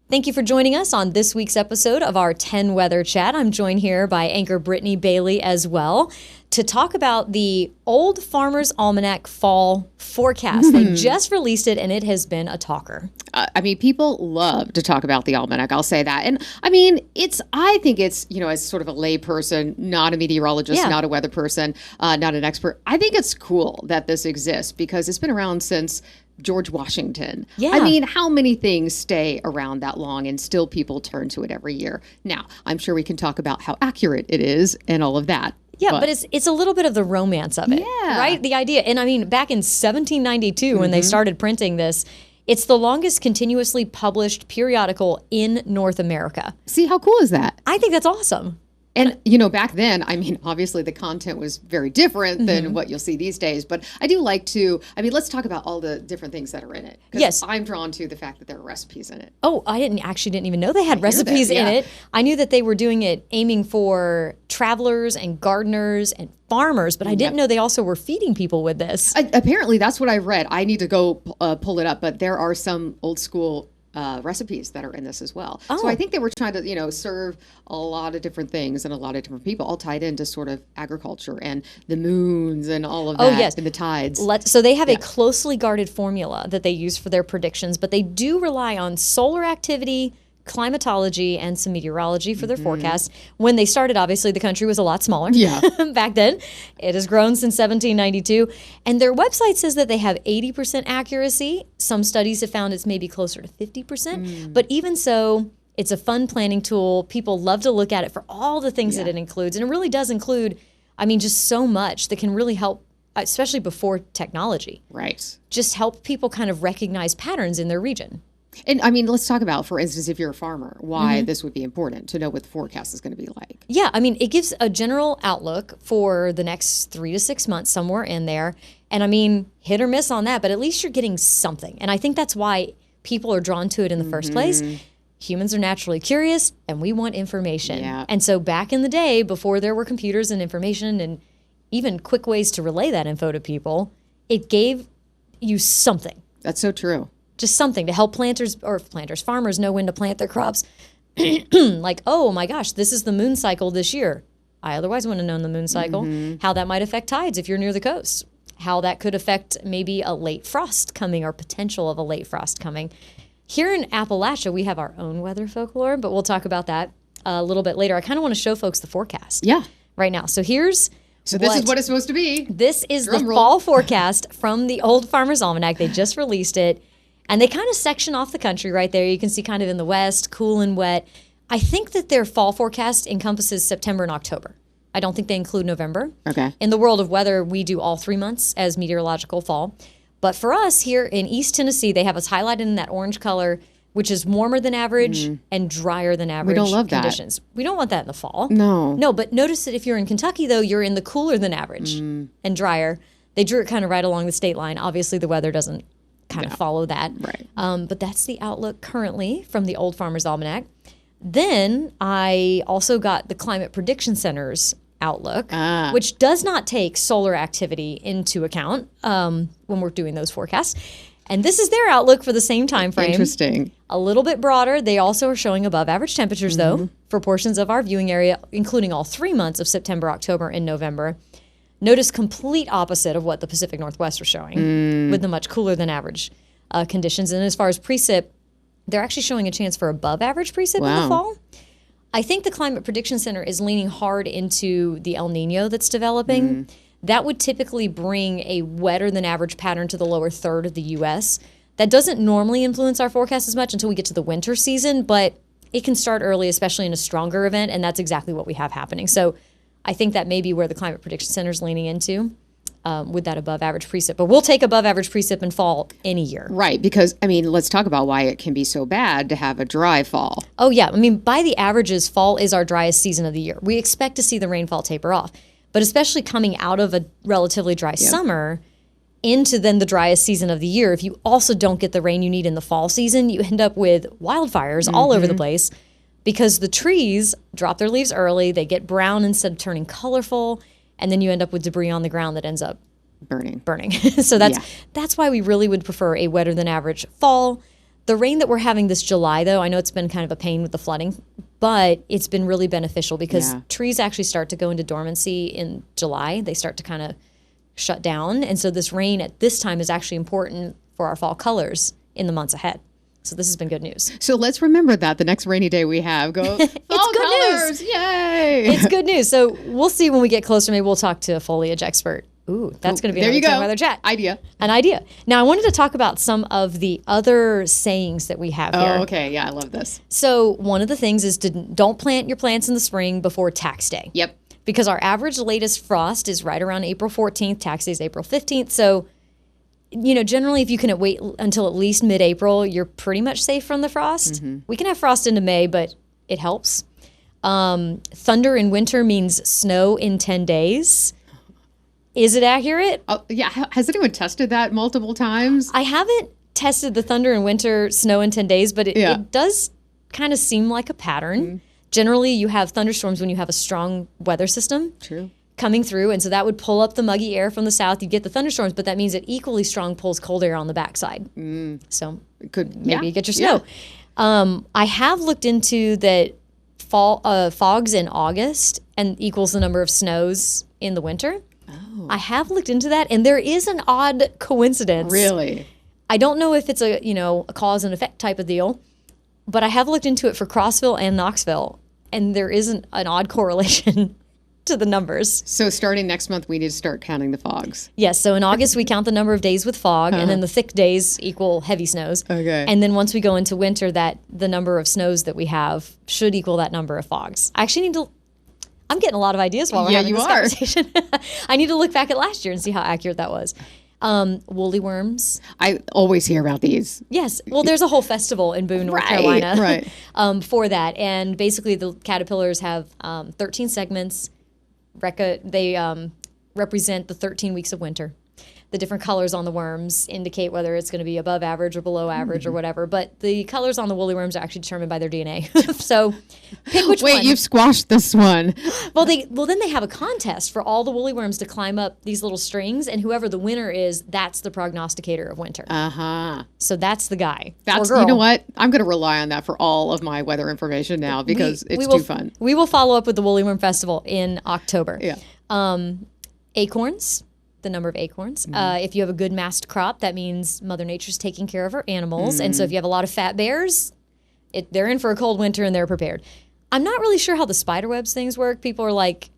Thank you for joining us on this week's episode of our 10 Weather Chat. I'm joined here by anchor Brittany Bailey as well to talk about the Old Farmer's Almanac fall forecast. They just released it, and it has been a talker. People love to talk about the Almanac. I'll say that. And I think it's, as sort of a lay person, not a meteorologist, not a weather person, not an expert. I think it's cool that this exists because it's been around since George Washington. Yeah. How many things stay around that long and still people turn to it every year? Now, I'm sure we can talk about how accurate it is and all of that. Yeah, but it's a little bit of the romance of it, right? The idea. And back in 1792 when they started printing this, it's the longest continuously published periodical in North America. See, how cool is that? I think that's awesome. And, back then, obviously the content was very different than what you'll see these days. But I do like to, let's talk about all the different things that are in it. Yes. I'm drawn to the fact that there are recipes in it. Oh, I didn't even know they had recipes in it. I knew that they were doing it aiming for travelers and gardeners and farmers, but I didn't know they also were feeding people with this. Apparently, that's what I read. I need to go pull it up. But there are some old school recipes that are in this as well. So I think they were trying to, serve a lot of different things and a lot of different people, all tied into sort of agriculture and the moons and all of that and the tides. So they have a closely guarded formula that they use for their predictions, but they do rely on solar activity, climatology, and some meteorology for their forecasts. When they started, obviously, the country was a lot smaller back then. It has grown since 1792. And their website says that they have 80% accuracy. Some studies have found it's maybe closer to 50%. But even so, it's a fun planning tool. People love to look at it for all the things that it includes. And it really does include, just so much that can really help, especially before technology. Right. Just help people kind of recognize patterns in their region. And let's talk about, for instance, if you're a farmer, why this would be important to know what the forecast is going to be like. Yeah, it gives a general outlook for the next 3 to 6 months, somewhere in there. And hit or miss on that, but at least you're getting something. And I think that's why people are drawn to it in the first place. Humans are naturally curious, and we want information. Yeah. And so back in the day, before there were computers and information and even quick ways to relay that info to people, it gave you something. That's so true. Just something to help farmers know when to plant their crops. Like, oh my gosh, this is the moon cycle this year. I otherwise wouldn't have known the moon cycle. How that might affect tides if you're near the coast. How that could affect maybe a late frost coming or potential of a late frost coming. Here in Appalachia, we have our own weather folklore, but we'll talk about that a little bit later. I kind of want to show folks the forecast right now. So this is what it's supposed to be. This is the fall forecast from the Old Farmer's Almanac. They just released it. And they kind of section off the country right there. You can see kind of in the west, cool and wet. I think that their fall forecast encompasses September and October. I don't think they include November. Okay. In the world of weather, we do all 3 months as meteorological fall. But for us here in East Tennessee, they have us highlighted in that orange color, which is warmer than average and drier than average conditions. That. We don't want that in the fall. No, but notice that if you're in Kentucky, though, you're in the cooler than average and drier. They drew it kind of right along the state line. Obviously, the weather doesn't kind of follow that. Right. But that's the outlook currently from the Old Farmer's Almanac. Then I also got the Climate Prediction Center's outlook, which does not take solar activity into account when we're doing those forecasts. And this is their outlook for the same time frame. Interesting. A little bit broader. They also are showing above average temperatures, though, for portions of our viewing area, including all 3 months of September, October, and November. Notice complete opposite of what the Pacific Northwest are showing with the much cooler than average conditions. And as far as precip, they're actually showing a chance for above average precip in the fall. I think the Climate Prediction Center is leaning hard into the El Nino that's developing. That would typically bring a wetter than average pattern to the lower third of the U.S. That doesn't normally influence our forecast as much until we get to the winter season, but it can start early, especially in a stronger event, and that's exactly what we have happening. So I think that may be where the Climate Prediction Center is leaning into with that above average precip. But we'll take above average precip in fall any year. Right, because, let's talk about why it can be so bad to have a dry fall. Oh, yeah. By the averages, fall is our driest season of the year. We expect to see the rainfall taper off. But especially coming out of a relatively dry summer into then the driest season of the year, if you also don't get the rain you need in the fall season, you end up with wildfires all over the place because the trees drop their leaves early, they get brown instead of turning colorful, and then you end up with debris on the ground that ends up burning. So that's why we really would prefer a wetter than average fall. The rain that we're having this July, though, I know it's been kind of a pain with the flooding, but it's been really beneficial because trees actually start to go into dormancy in July. They start to kind of shut down. And so this rain at this time is actually important for our fall colors in the months ahead. So this has been good news. So let's remember that the next rainy day we have, go fall colors, news. Yay! It's good news. So we'll see when we get closer. Maybe we'll talk to a foliage expert. Ooh, that's going to be there. You go. Weather chat. An idea. Now I wanted to talk about some of the other sayings that we have here. Oh, okay. Yeah, I love this. So one of the things is don't plant your plants in the spring before tax day. Yep. Because our average latest frost is right around April 14th. Tax day is April 15th. So, generally if you can wait until at least mid-April, you're pretty much safe from the frost. Mm-hmm. We can have frost into May, but it helps. Thunder in winter means snow in 10 days. Is it accurate? Oh, yeah. Has anyone tested that multiple times? I haven't tested the thunder in winter, snow in 10 days, but it does kind of seem like a pattern. Mm-hmm. Generally, you have thunderstorms when you have a strong weather system coming through, and so that would pull up the muggy air from the south. You get the thunderstorms, but that means it equally strong pulls cold air on the backside. So maybe you get your snow. I have looked into that fogs in August and equals the number of snows in the winter. Oh. I have looked into that, and there is an odd coincidence. Really? I don't know if it's a cause and effect type of deal, but I have looked into it for Crossville and Knoxville, and there isn't an odd correlation to the numbers. So starting next month, we need to start counting the fogs. Yes. So in August, we count the number of days with fog, and then the thick days equal heavy snows. Okay. And then once we go into winter, the number of snows that we have should equal that number of fogs. I actually need to. I'm getting a lot of ideas while we're having this conversation. I need to look back at last year and see how accurate that was. Woolly worms. I always hear about these. Yes. Well, there's a whole festival in Boone, North Carolina for that. And basically the caterpillars have 13 segments. They represent the 13 weeks of winter. The different colors on the worms indicate whether it's going to be above average or below average or whatever. But the colors on the woolly worms are actually determined by their DNA. So pick which one. Wait, you've squashed this one. Well, then they have a contest for all the woolly worms to climb up these little strings, and whoever the winner is, that's the prognosticator of winter. Uh-huh. So that's the guy or girl. You know what? I'm going to rely on that for all of my weather information now because it's too fun. We will follow up with the Woolly Worm Festival in October. Yeah. Acorns. The number of acorns. If you have a good massed crop, that means Mother Nature's taking care of her animals. And so if you have a lot of fat bears, they're in for a cold winter and they're prepared. I'm not really sure how the spiderwebs things work. People are like,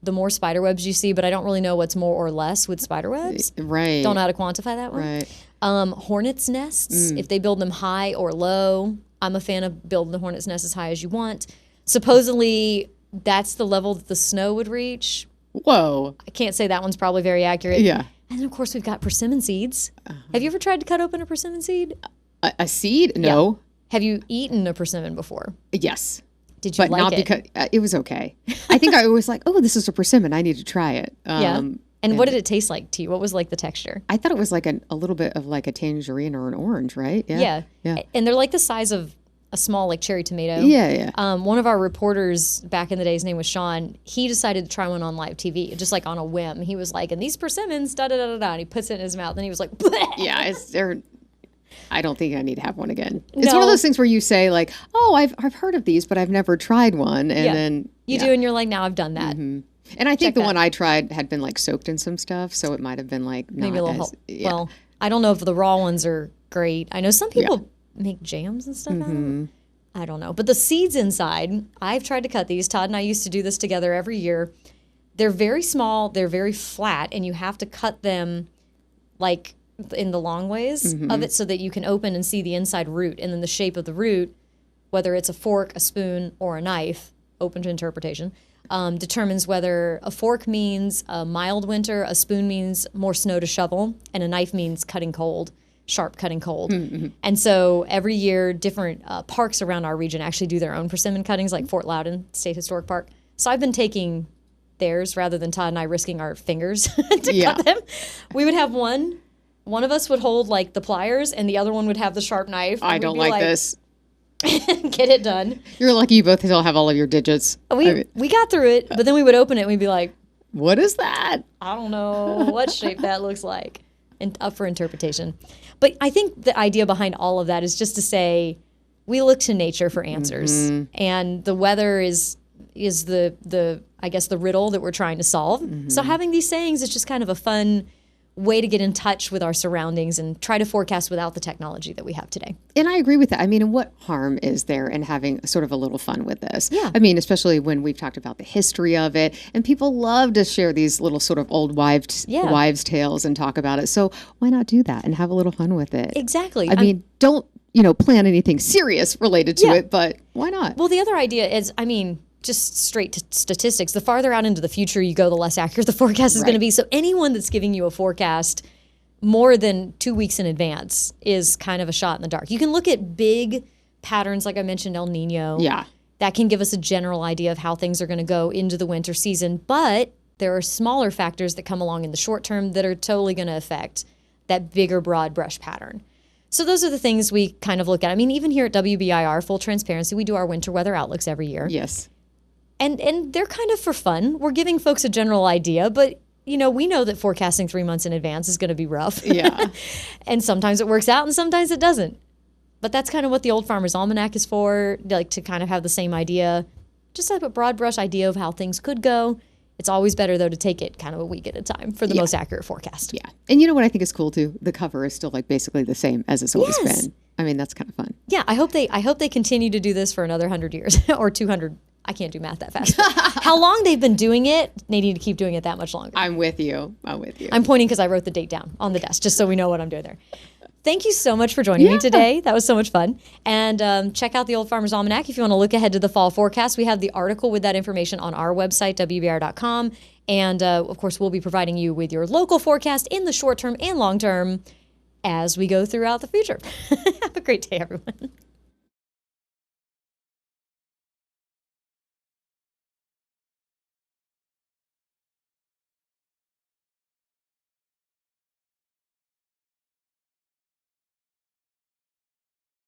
the more spiderwebs you see, but I don't really know what's more or less with spiderwebs. Right. Don't know how to quantify that one. Right. Hornets' nests, if they build them high or low. I'm a fan of building the hornet's nest as high as you want. Supposedly, that's the level that the snow would reach. Whoa. I can't say that one's probably very accurate. Yeah. And then, of course, we've got persimmon seeds. Have you ever tried to cut open a persimmon seed? A seed? No. Yeah. Have you eaten a persimmon before? Yes. Did you like it? But not because it was okay. I think I was like, oh, this is a persimmon. I need to try it. Yeah. And what did it taste like to you? What was like the texture? I thought it was like a little bit of like a tangerine or an orange, right? Yeah. And they're like the size of a small like cherry tomato. Yeah. One of our reporters back in the day, his name was Sean. He decided to try one on live TV, just like on a whim. He was like, and these persimmons, da da da da da. And he puts it in his mouth, and he was like, bleh. Yeah, I don't think I need to have one again. It's one of those things where you say like, oh, I've heard of these, but I've never tried one, and then you do, and you're like, now I've done that. Mm-hmm. And I think the one I tried had been like soaked in some stuff, so it might have been like maybe a little help. Yeah. Well, I don't know if the raw ones are great. I know some people make jams and stuff out of them. I don't know. But the seeds inside, I've tried to cut these. Todd and I used to do this together every year. They're very small. They're very flat. And you have to cut them like in the long ways of it so that you can open and see the inside root. And then the shape of the root, whether it's a fork, a spoon, or a knife, open to interpretation, determines whether a fork means a mild winter, a spoon means more snow to shovel, and a knife means cutting cold. Sharp cutting cold. And so every year different parks around our region actually do their own persimmon cuttings, like Fort Loudon State Historic Park. So I've been taking theirs rather than Todd and I risking our fingers to cut them. We would have one of us would hold like the pliers and the other one would have the sharp knife. I don't like this. Get it done. You're lucky you both still have all of your digits. We got through it, but then we would open it and we'd be like, what is that? I don't know what shape that looks like. and up for interpretation. But I think the idea behind all of that is just to say we look to nature for answers, and the weather is the I guess the riddle that we're trying to solve. So having these sayings is just kind of a fun way to get in touch with our surroundings and try to forecast without the technology that we have today. And I agree with that. I mean, what harm is there in having sort of a little fun with this? Yeah. I mean, especially when we've talked about the history of it, and people love to share these little sort of old wives' tales and talk about it. So why not do that and have a little fun with it? Exactly. I mean, don't, plan anything serious related to it, but why not? Well, the other idea is, just straight to statistics, the farther out into the future you go, the less accurate the forecast is going to be. So anyone that's giving you a forecast more than 2 weeks in advance is kind of a shot in the dark. You can look at big patterns, like I mentioned, El Nino. Yeah. That can give us a general idea of how things are going to go into the winter season. But there are smaller factors that come along in the short term that are totally going to affect that bigger broad brush pattern. So those are the things we kind of look at. I mean, even here at WBIR, full transparency, we do our winter weather outlooks every year. Yes. And they're kind of for fun. We're giving folks a general idea, but we know that forecasting 3 months in advance is going to be rough. Yeah. And sometimes it works out and sometimes it doesn't. But that's kind of what the Old Farmer's Almanac is for, like to kind of have the same idea, just have a broad brush idea of how things could go. It's always better, though, to take it kind of a week at a time for the most accurate forecast. Yeah. And you know what I think is cool, too? The cover is still like basically the same as it's always been. I mean, that's kind of fun. Yeah, I hope they continue to do this for another 100 years or 200. I can't do math that fast. How long they've been doing it, they need to keep doing it that much longer. I'm with you. I'm pointing because I wrote the date down on the desk, just so we know what I'm doing there. Thank you so much for joining me today. That was so much fun. And check out the Old Farmer's Almanac if you want to look ahead to the fall forecast. We have the article with that information on our website, WBR.com. And, of course, we'll be providing you with your local forecast in the short term and long term as we go throughout the future. Have a great day, everyone.